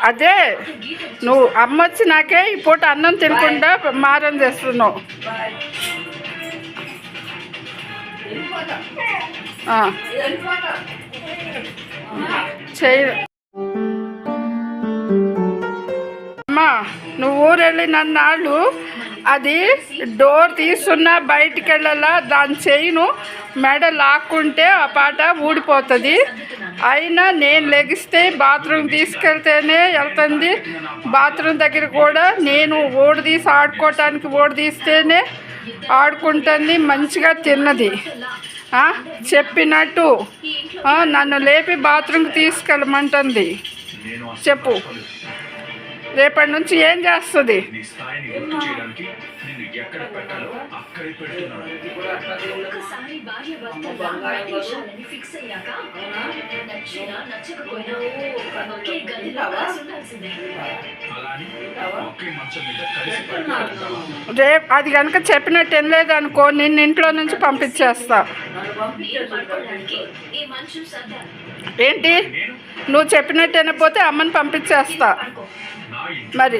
అదే నువ్వు అమ్మ వచ్చి నాకే ఈ పూట అన్నం తినకుండా మారం చేస్తున్నావు. చెయ్యి అమ్మా, నువ్వు ఊరు వెళ్ళినన్నాళ్ళు అది డోర్ తీస్తున్నా బయటికి వెళ్ళాలా, దాని చెయ్యిను మెడ లాక్కుంటే ఆ పాట ఊడిపోతుంది. అయినా నేను లెగిస్తే బాత్రూమ్ తీసుకెళ్తేనే వెళ్తుంది. బాత్రూమ్ దగ్గర కూడా నేను ఓడి ఆడుకోవటానికి తీస్తేనే ఆడుకుంటుంది. మంచిగా తిన్నది. చెప్పినట్టు నన్ను లేపి బాత్రూమ్కి తీసుకెళ్ళమంటుంది. చెప్పు, రేపటి నుంచి ఏం చేస్తుంది? రేపు అది కనుక చెప్పినట్టు వినలేదనుకో, నిన్ను ఇంట్లో నుంచి పంపించేస్తా. ఏంటి, నువ్వు చెప్పినట్టు వినకపోతే అమ్మని పంపించేస్తా. మరి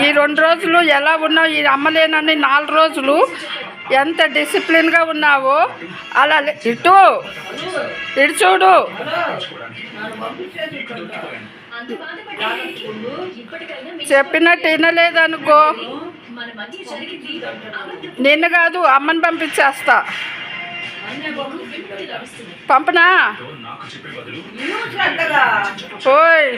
ఈ 2 రోజులు ఎలా ఉన్నావు? ఈ అమ్మలేనని 4 రోజులు ఎంత డిసిప్లిన్గా ఉన్నావో అలా ఇటు చూడు. చెప్పినట్టు వినలేదనుకో, నిన్ను కాదు అమ్మని పంపించేస్తా. పంపనా? ఓయ్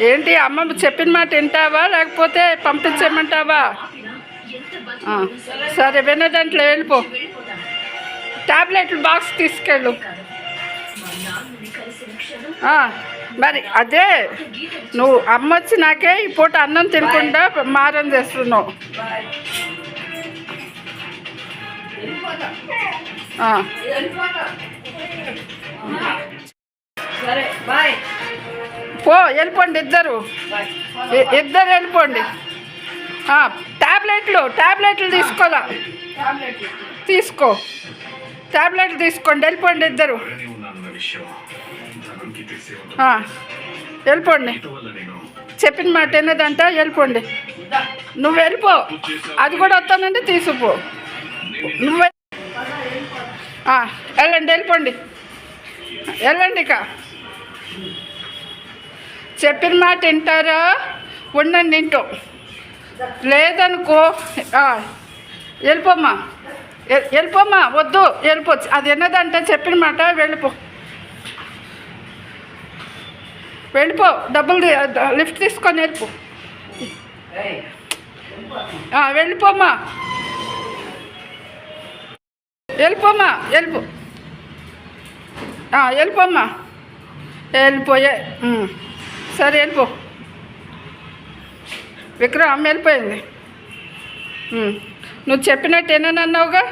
ఏంటి, అమ్మ చెప్పిన మాట వింటావా లేకపోతే పంపించమంటావా? సరే, వినదంట్లో వెళ్ళిపో. టాబ్లెట్లు బాక్స్ తీసుకెళ్ళు. మరి అదే నువ్వు అమ్మ వచ్చి నాకే ఈ పూట అన్నం తినకుండా మారం చేస్తున్నావు. పో, వెళ్ళిపోండి ఇద్దరు వెళ్ళిపోండి. టాబ్లెట్లు తీసుకోవాలా? తీసుకో, టాబ్లెట్లు తీసుకోండి, వెళ్ళిపోండి ఇద్దరు. వెళ్ళిపోండి. చెప్పిన మాట ఏనదంట, వెళ్ళిపోండి. నువ్వు వెళ్ళిపో, అది కూడా వస్తానంటే తీసుకుపో. నువ్వు వెళ్ళండి, వెళ్ళండి. ఇక చెప్పిన మాట వింటారా? ఉండండి ఇంట్లో. లేదనుకో వెళ్ళిపోమ్మా, వద్దు, వెళ్ళిపో. అది ఎన్నదంటే చెప్పిన మాట వెళ్ళిపో. డబ్బులు లిఫ్ట్ తీసుకొని వెళ్ళిపో. వెళ్ళిపోమ్మా, వెళ్ళిపోయే. సరే, వెళ్ళిపో. విక్రమ్, అమ్మ వెళ్ళిపోయింది. నువ్వు చెప్పినట్టు ఏనన్నావుగా,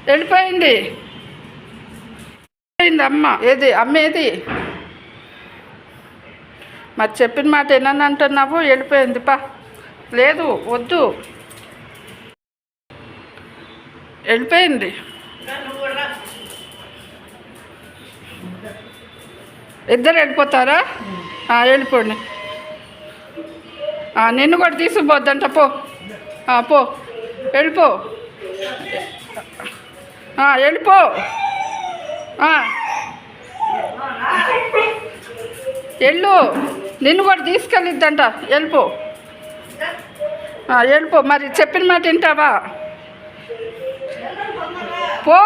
వెళ్ళిపోయింది. అమ్మ ఏది? మరి చెప్పిన మాట ఏనని అంటున్నావు? వెళ్ళిపోయింది. లేదు, వద్దు, వెళ్ళిపోయింది. ఇద్దరు వెళ్ళిపోతారా? వెళ్ళిపోండి. నిన్ను కూడా తీసుకుపోద్దంట. పో, వెళ్ళిపో. వెళ్ళిపో. వెళ్ళు, నిన్ను కూడా తీసుకెళ్ళిద్దంట. వెళ్ళిపో. మరి చెప్పిన మాట వింటావా? పో.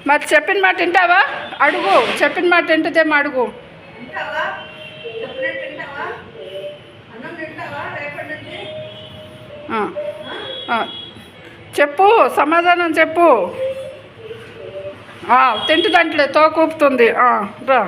మరి చెప్పిన మాట వింటావా? అడుగు. చెప్పిన మాట వింటదేమో అడుగు. చెప్పు, సమాధానం చెప్పు. తింటుందంటలే, తోకూపుతుంది. రా.